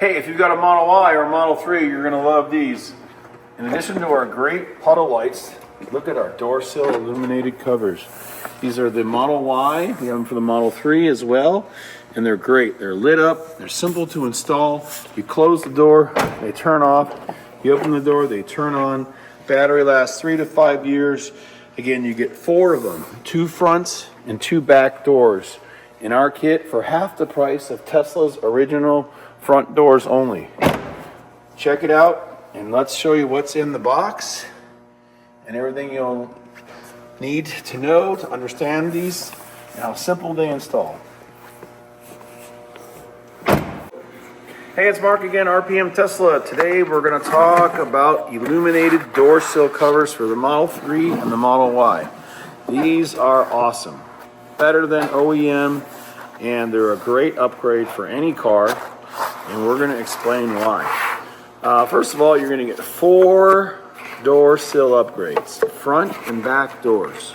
Hey, if you've got a Model Y or a Model 3, you're going to love these. In addition to our great puddle lights, look at our Door Sill illuminated covers. These are the Model Y. We have them for the Model 3 as well. And they're great. They're lit up. They're simple to install. You close the door, they turn off. You open the door, they turn on. Battery lasts 3 to 5 years. Again, you get 4 of them, 2 fronts and 2 back doors in our kit for half the price of Tesla's original front doors only. Check it out and let's show you what's in the box and everything you'll need to know to understand these and how simple they install. Hey, it's Mark again, RPM Tesla. Today we're going to talk about illuminated door sill covers for the Model 3 and the Model Y. These are awesome. Better than OEM, and they're a great upgrade for any car, and we're going to explain why. First of all, you're going to get 4 door sill upgrades, front and back doors.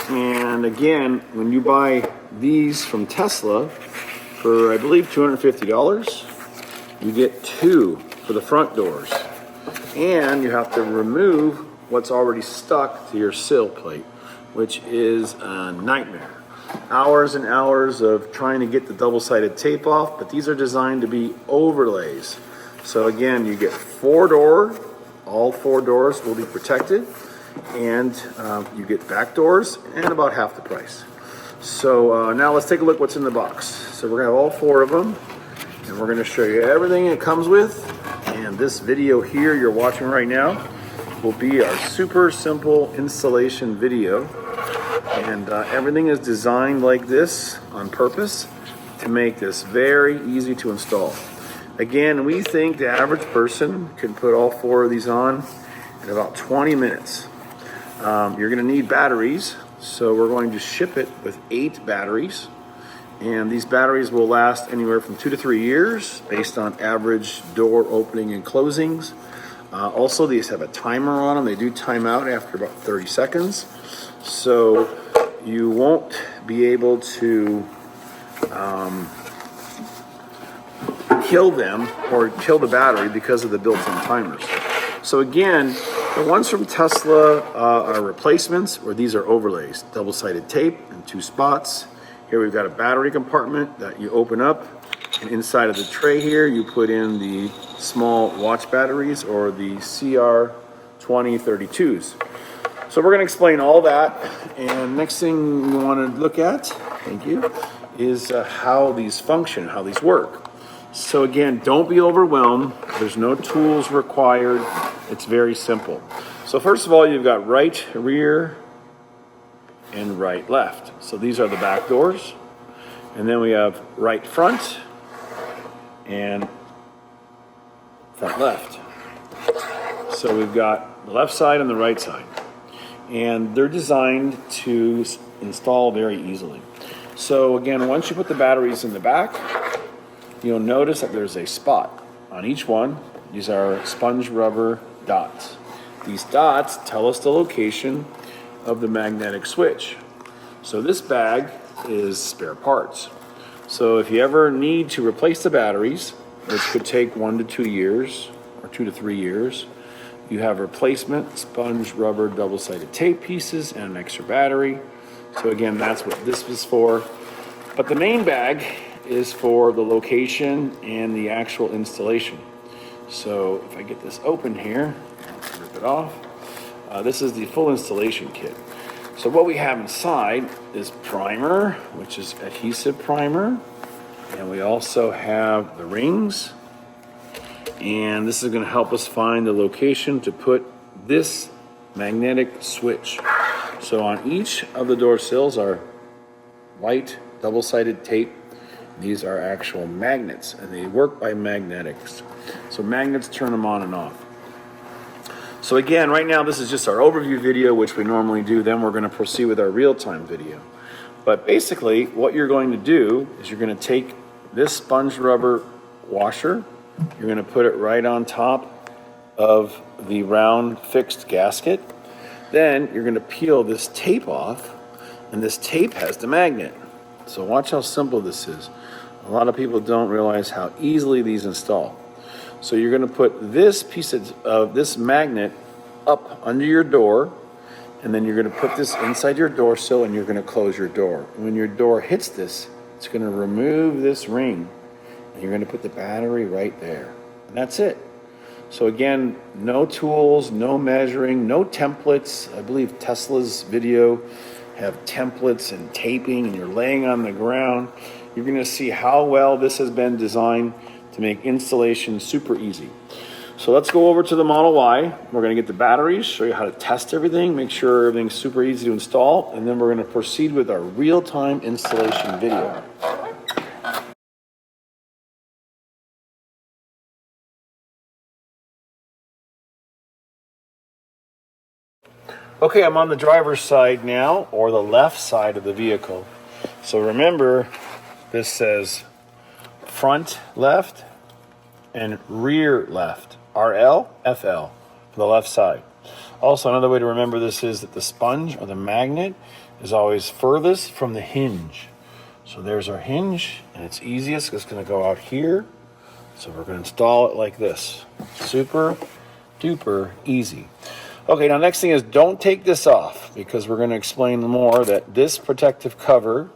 And again, when you buy these from Tesla for, I believe, $250, you get 2 for the front doors, and you have to remove what's already stuck to your sill plate, which is a nightmare. Hours and hours of trying to get the double-sided tape off, but these are designed to be overlays. So again, you get 4 door, all 4 doors will be protected, and you get back doors and about half the price. So now let's take a look what's in the box. So we're gonna have all 4 of them. And we're going to show you everything it comes with. And this video here you're watching right now will be our super simple installation video. And everything is designed like this on purpose to make this very easy to install. Again, we think the average person can put all 4 of these on in about 20 minutes. You're going to need batteries, so we're going to ship it with 8 batteries. And these batteries will last anywhere from 2 to 3 years based on average door opening and closings. Also, these have a timer on them. They do time out after about 30 seconds. So you won't be able to kill them or kill the battery because of the built-in timers. So again, the ones from Tesla are replacements, or these are overlays, double-sided tape in 2 spots. Here we've got a battery compartment that you open up, and inside of the tray here you put in the small watch batteries or the CR2032s. So we're going to explain all that, and next thing you want to look at, thank you, is how these function, how these work. So again, don't be overwhelmed. There's no tools required. It's very simple. So first of all, you've got right rear and right left. So these are the back doors, and then we have right front and front left. So we've got the left side and the right side, and they're designed to install very easily. So again, once you put the batteries in the back, you'll notice that there's a spot on each one. These are sponge rubber dots. These dots tell us the location of the magnetic switch. So this bag is spare parts. So if you ever need to replace the batteries, which could take 1 to 2 years or 2 to 3 years, you have replacement sponge rubber double-sided tape pieces and an extra battery. So again, that's what this is for. But the main bag is for the location and the actual installation. So if I get this open here, I'll rip it off. This is the full installation kit. So what we have inside is primer, which is adhesive primer. And we also have the rings. And this is going to help us find the location to put this magnetic switch. So on each of the door sills are white double-sided tape. These are actual magnets, and they work by magnetics. So magnets turn them on and off. So again, right now this is just our overview video, which we normally do. Then we're going to proceed with our real-time video. But basically, what you're going to do is you're going to take this sponge rubber washer, you're going to put it right on top of the round fixed gasket. Then you're going to peel this tape off, and this tape has the magnet. So watch how simple this is. A lot of people don't realize how easily these install. So you're going to put this piece of this magnet up under your door, and then you're going to put this inside your door sill, and you're going to close your door. When your door hits this, it's going to remove this ring, and you're going to put the battery right there. And that's it. So again, no tools, no measuring, no templates. I believe Tesla's video have templates and taping, and you're laying on the ground. You're going to see how well this has been designed to make installation super easy. So let's go over to the Model Y. We're going to get the batteries, show you how to test everything, make sure everything's super easy to install, and then we're going to proceed with our real-time installation video. Okay, I'm on the driver's side now, or the left side of the vehicle. So remember, this says front left and rear left. RL, FL, for the left side. Also, another way to remember this is that the sponge or the magnet is always furthest from the hinge. So there's our hinge, and it's easiest. It's going to go out here. So we're going to install it like this. Super duper easy. Okay, now next thing is don't take this off, because we're going to explain more that this protective cover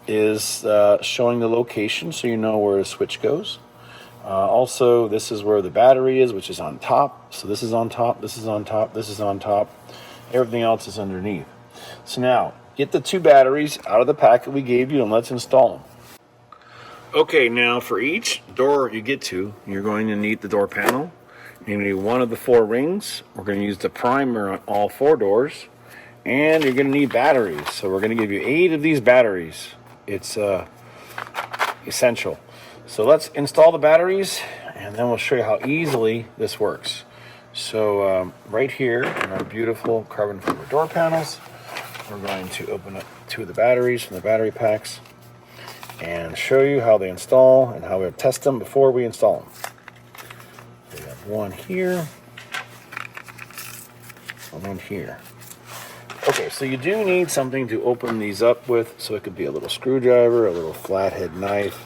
is showing the location so you know where the switch goes. Also, this is where the battery is, which is on top. So this is on top, this is on top, this is on top. Everything else is underneath. So now, get the two batteries out of the packet we gave you and let's install them. Okay, now for each door you get to, you're going to need the door panel. You're going to need one of the 4 rings. We're going to use the primer on all 4 doors. And you're going to need batteries. So we're going to give you 8 of these batteries. It's essential. So let's install the batteries, and then we'll show you how easily this works. So right here in our beautiful carbon fiber door panels, we're going to open up 2 of the batteries from the battery packs and show you how they install and how we test them before we install them. We have one here and one here. Okay, so you do need something to open these up with, so it could be a little screwdriver, a little flathead knife,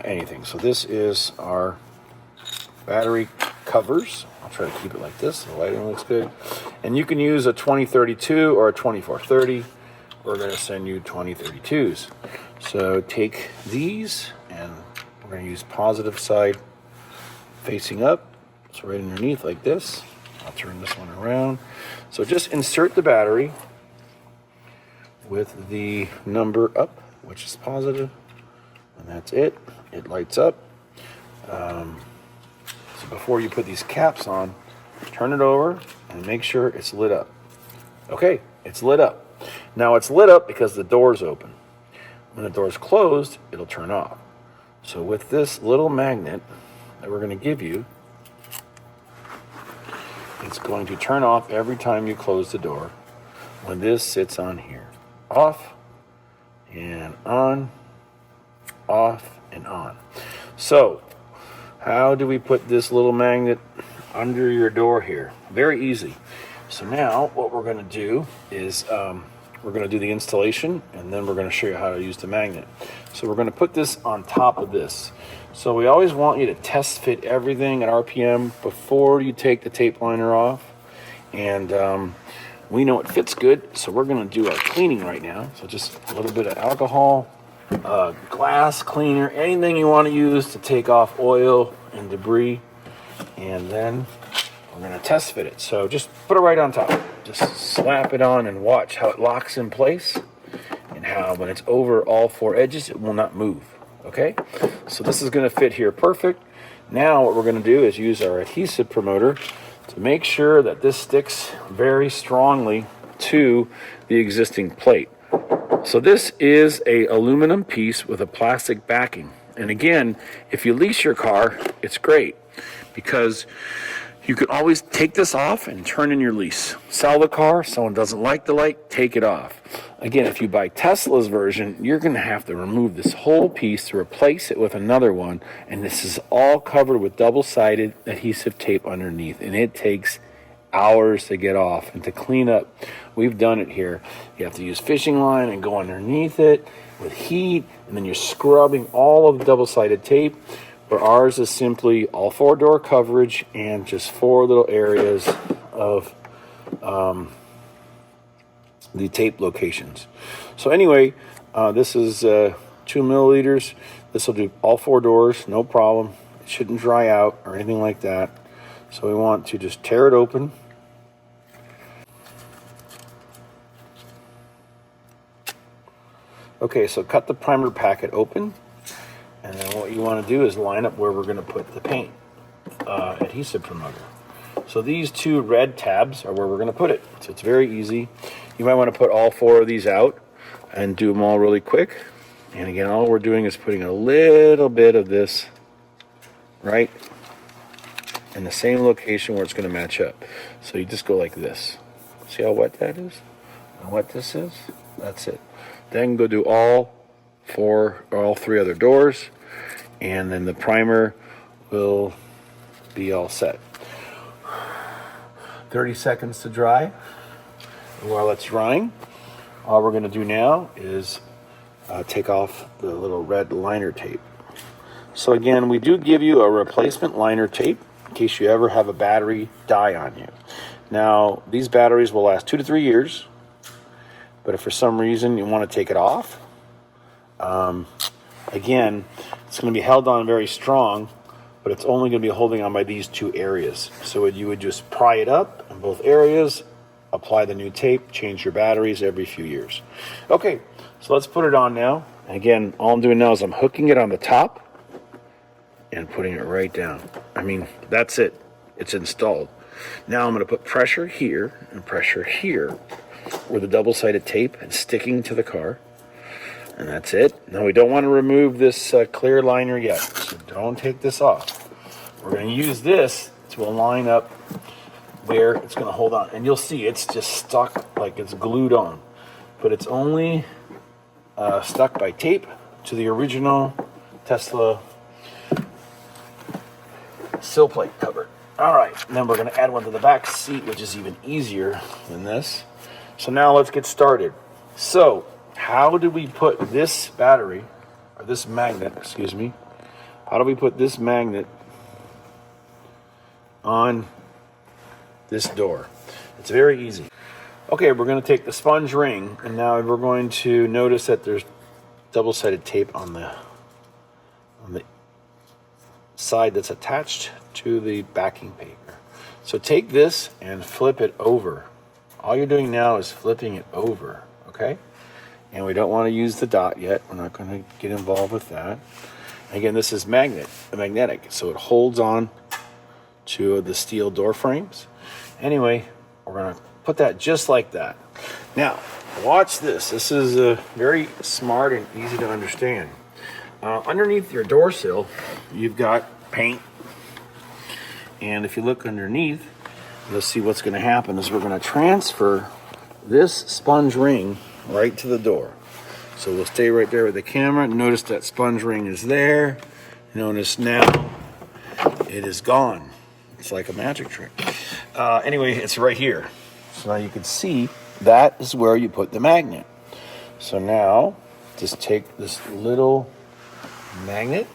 anything. So this is our battery covers. I'll try to keep it like this. The lighting looks good. And you can use a 2032 or a 2430. We're going to send you 2032s. So take these, and we're going to use positive side facing up. So right underneath like this. I'll turn this one around. So just insert the battery with the number up, which is positive, and that's it. It lights up. So before you put these caps on, turn it over and make sure it's lit up. Okay, it's lit up. Now it's lit up because the door's open. When the door's closed, it'll turn off. So with this little magnet that we're going to give you, it's going to turn off every time you close the door when this sits on here. Off and on, off and on. So how do we put this little magnet under your door here? Very easy. So now what we're going to do is we're going to do the installation, and then we're going to show you how to use the magnet. So we're going to put this on top of this. So we always want you to test fit everything at RPM before you take the tape liner off. And we know it fits good, so we're going to do our cleaning right now. So just a little bit of alcohol, glass cleaner, anything you want to use to take off oil and debris. And then we're going to test fit it. So just put it right on top. Just slap it on and watch how it locks in place, and how when it's over all 4 edges, it will not move. Okay, so this is going to fit here perfect. Now what we're going to do is use our adhesive promoter to make sure that this sticks very strongly to the existing plate. So this is a aluminum piece with a plastic backing. And again, if you lease your car, it's great because you can always take this off and turn in your lease. Sell the car, someone doesn't like the light, take it off. Again, if you buy Tesla's version, you're going to have to remove this whole piece to replace it with another one, and this is all covered with double-sided adhesive tape underneath, and it takes hours to get off and to clean up. We've done it here. You have to use fishing line and go underneath it with heat, and then you're scrubbing all of the double-sided tape, where ours is simply all 4 door coverage and just 4 little areas of the tape locations. So anyway, this is 2 milliliters. This will do all 4 doors, no problem. It shouldn't dry out or anything like that. So we want to just tear it open. Okay, so cut the primer packet open, and then what you want to do is line up where we're going to put the paint adhesive promoter. So these 2 red tabs are where we're going to put it. So it's very easy. You might want to put all 4 of these out and do them all really quick. And again, all we're doing is putting a little bit of this right in the same location where it's going to match up. So you just go like this. See how wet that is? And what this is? That's it. Then go do all 4 or all 3 other doors, and then the primer will be all set. 30 seconds to dry. And while it's drying, all we're going to do now is take off the little red liner tape. So again, we do give you a replacement liner tape in case you ever have a battery die on you. Now, these batteries will last 2 to 3 years, but if for some reason you want to take it off, again, it's going to be held on very strong, but it's only going to be holding on by these 2 areas. So you would just pry it up in both areas, apply the new tape, change your batteries every few years. Okay, so let's put it on now. Again, all I'm doing now is I'm hooking it on the top and putting it right down. I mean, that's it. It's installed. Now I'm going to put pressure here and pressure here where the double-sided tape is sticking to the car. And that's it. Now we don't want to remove this clear liner yet, so don't take this off. We're going to use this to align up where it's going to hold on. And you'll see it's just stuck like it's glued on. But it's only stuck by tape to the original Tesla sill plate cover. All right, and then we're going to add one to the back seat, which is even easier than this. So now let's get started. So how do we put this battery, or this magnet, excuse me, how do we put this magnet on this door? It's very easy. Okay, we're going to take the sponge ring, and now we're going to notice that there's double-sided tape on the side that's attached to the backing paper. So take this and flip it over. All you're doing now is flipping it over, okay? And we don't want to use the dot yet. We're not going to get involved with that. Again, this is magnetic, so it holds on to the steel door frames. Anyway, we're going to put that just like that. Now, watch this. This is very smart and easy to understand. Underneath your door sill, you've got paint. And if you look underneath, you'll see what's going to happen is we're going to transfer this sponge ring right to the door. So we'll stay right there with the camera. Notice that sponge ring is there. Notice now it is gone. It's like a magic trick. Anyway, it's right here. So now you can see that is where you put the magnet. So now just take this little magnet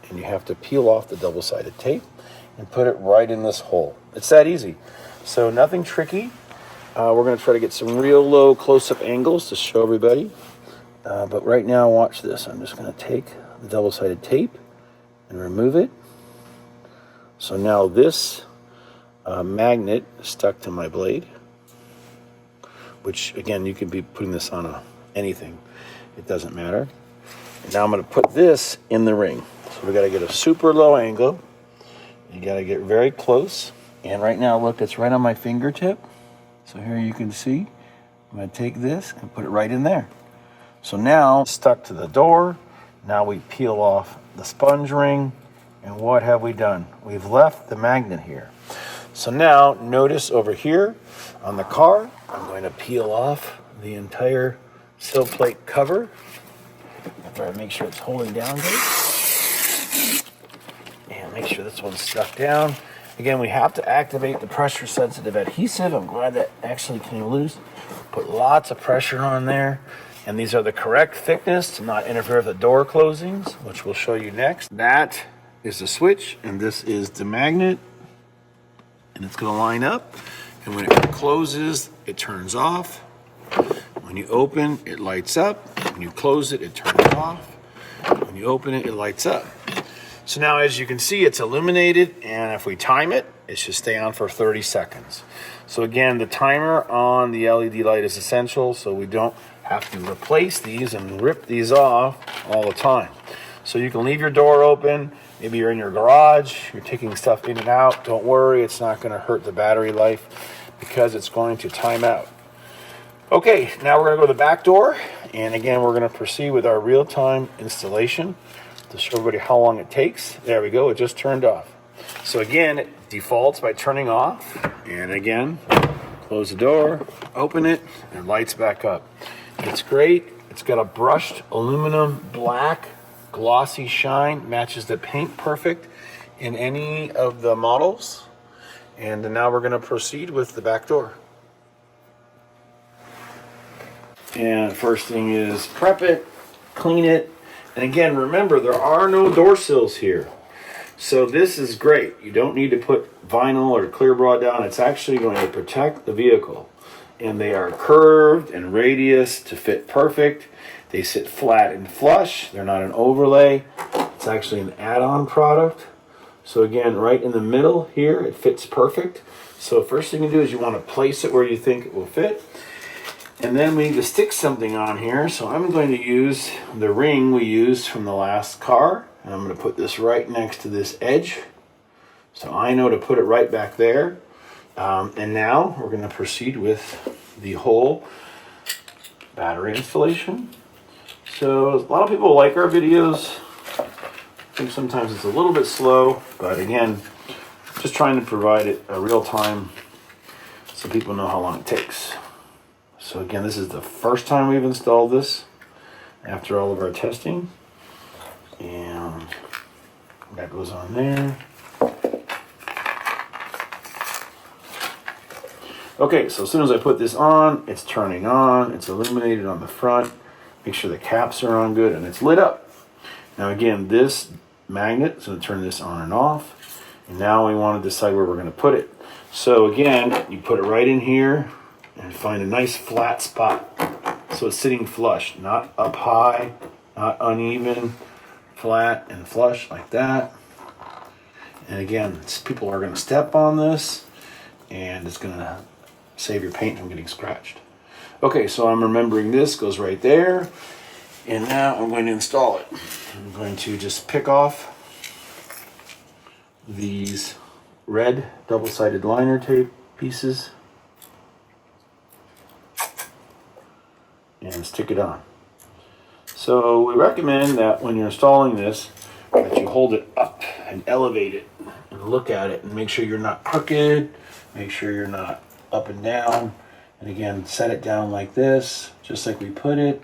and you have to peel off the double-sided tape and put it right in this hole. It's that easy. So nothing tricky. We're going to try to get some real low close-up angles to show everybody. But right now, watch this. I'm just going to take the double-sided tape and remove it. So now this magnet is stuck to my blade, which again, you could be putting this on anything. It doesn't matter. And now I'm going to put this in the ring. So we got to get a super low angle. You got to get very close. And right now, look, it's right on my fingertip. So here you can see, I'm going to take this and put it right in there. So now it's stuck to the door. Now we peel off the sponge ring. And what have we done? We've left the magnet here. So now notice over here on the car, I'm going to peel off the entire sill plate cover. After I make sure it's holding down good. And make sure this one's stuck down. Again, we have to activate the pressure sensitive adhesive. I'm glad that actually came loose. Put lots of pressure on there. And these are the correct thickness to not interfere with the door closings, which we'll show you next. That is the switch, and this is the magnet. And it's going to line up. And when it closes, it turns off. When you open, it lights up. When you close it, it turns off. When you open it, it lights up. So now, as you can see, it's illuminated, and if we time it, it should stay on for 30 seconds. So again, the timer on the LED light is essential, so we don't have to replace these and rip these off all the time. So you can leave your door open. Maybe you're in your garage, you're taking stuff in and out. Don't worry, it's not going to hurt the battery life because it's going to time out. Okay, now we're going to go to the back door, and again, we're going to proceed with our real-time installation to show everybody how long it takes. There we go, it just turned off. So again, it defaults by turning off, and again, close the door, open it, and it lights back up. It's great. It's got a brushed aluminum black glossy shine, matches the paint perfect in any of the models. And now we're going to proceed with the back door. And first thing is prep it, clean it, and again, remember there are no door sills here. So this is great. You don't need to put vinyl or clear broad down. It's actually going to protect the vehicle. And they are curved and radius to fit perfect. They sit flat and flush. They're not an overlay. It's actually an add-on product. So again, right in the middle here, it fits perfect. So first thing you do is you want to place it where you think it will fit. And then we need to stick something on here. So I'm going to use the ring we used from the last car. And I'm going to put this right next to this edge. So I know to put it right back there. And now we're going to proceed with the whole battery installation. So a lot of people like our videos. I think sometimes it's a little bit slow, but again, just trying to provide it a real time so people know how long it takes. So again, this is the first time we've installed this after all of our testing. And that goes on there. Okay, so as soon as I put this on, it's turning on, it's illuminated on the front. Make sure the caps are on good and it's lit up. Now again, this magnet is going to turn this on and off. And now we want to decide where we're going to put it. So again, you put it right in here and find a nice flat spot. So it's sitting flush, not up high, not uneven, flat and flush like that. And again, people are going to step on this and it's going to save your paint from getting scratched. Okay, so I'm remembering this goes right there. And now I'm going to install it. I'm going to just pick off these red double-sided liner tape pieces and stick it on. So we recommend that when you're installing this, that you hold it up and elevate it and look at it and make sure you're not crooked, make sure you're not up and down. And again, set it down like this, just like we put it.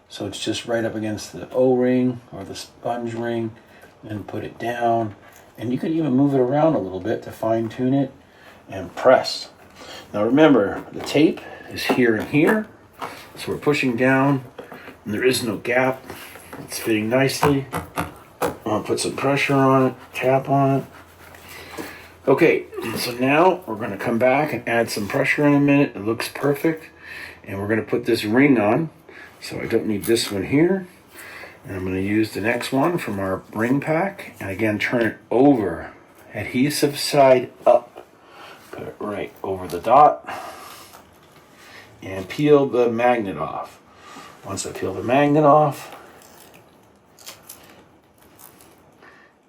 So it's just right up against the O-ring or the sponge ring, and put it down. And you can even move it around a little bit to fine tune it and press. Now remember, the tape is here and here. So we're pushing down and there is no gap. It's fitting nicely. I'll put some pressure on it, tap on it. Okay, so now we're going to come back and add some pressure in a minute. It looks perfect. And we're going to put this ring on. So I don't need this one here. And I'm going to use the next one from our ring pack. And again, turn it over. Adhesive side up. Put it right over the dot. And peel the magnet off. Once I peel the magnet off,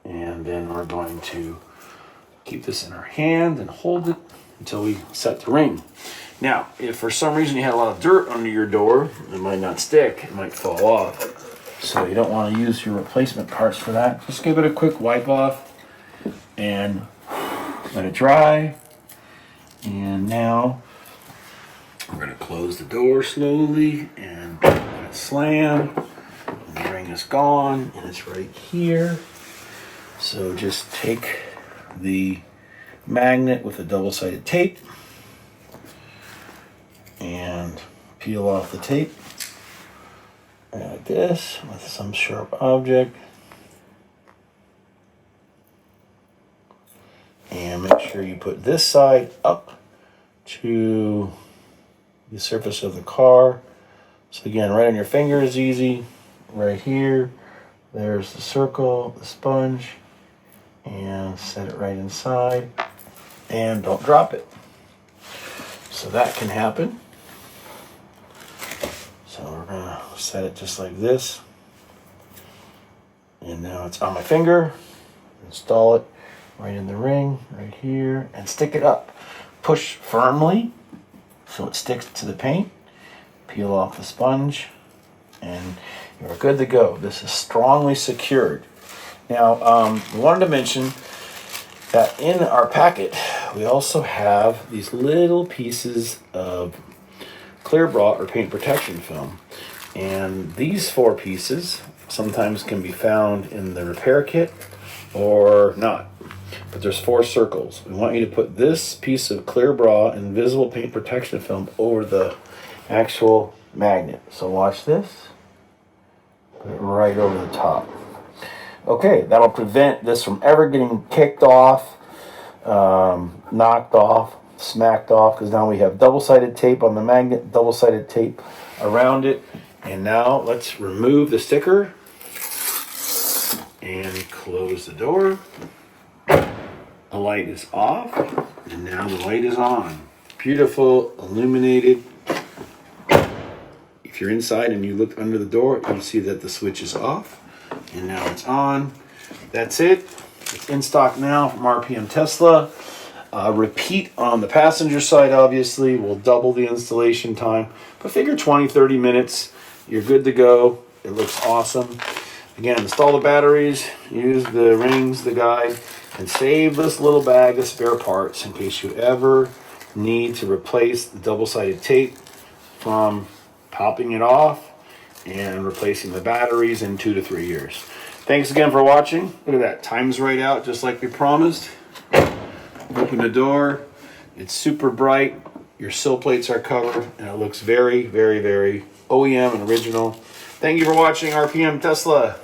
and then we're going to keep this in our hand and hold it until we set the ring. Now, if for some reason you had a lot of dirt under your door, it might not stick, it might fall off. So you don't want to use your replacement parts for that. Just give it a quick wipe off and let it dry. And now we're going to close the door slowly and let it slam. And the ring is gone and it's right here. So just take the magnet with a double-sided tape and peel off the tape like this with some sharp object. And make sure you put this side up to the surface of the car. So again, right on your finger is easy. Right here, there's the circle, the sponge, and set it right inside. And don't drop it. So that can happen. So we're gonna set it just like this. And now it's on my finger. Install it right in the ring, right here, and stick it up. Push firmly so it sticks to the paint. Peel off the sponge, and you're good to go. This is strongly secured. Now, we wanted to mention that in our packet, we also have these little pieces of clear bra or paint protection film. And these 4 pieces sometimes can be found in the repair kit or not. But there's 4 circles. We want you to put this piece of clear bra and visible paint protection film over the actual magnet. So watch this. Put it right over the top. Okay, that'll prevent this from ever getting kicked off, knocked off, smacked off, because now we have double-sided tape on the magnet, double-sided tape around it. And now let's remove the sticker and close the door. The light is off, and now the light is on. Beautiful, illuminated. If you're inside and you look under the door, you'll see that the switch is off, and now it's on. That's it. It's in stock now from RPM Tesla. Repeat on the passenger side, obviously. We'll double the installation time, but figure 20-30 minutes. You're good to go. It looks awesome. Again, install the batteries, use the rings, the guide, and save this little bag of spare parts in case you ever need to replace the double-sided tape from popping it off and replacing the batteries in 2 to 3 years. Thanks again for watching. Look at that, time's right out just like we promised. Open the door, it's super bright, your sill plates are covered, and it looks very, very, very OEM and original. Thank you for watching RPM Tesla.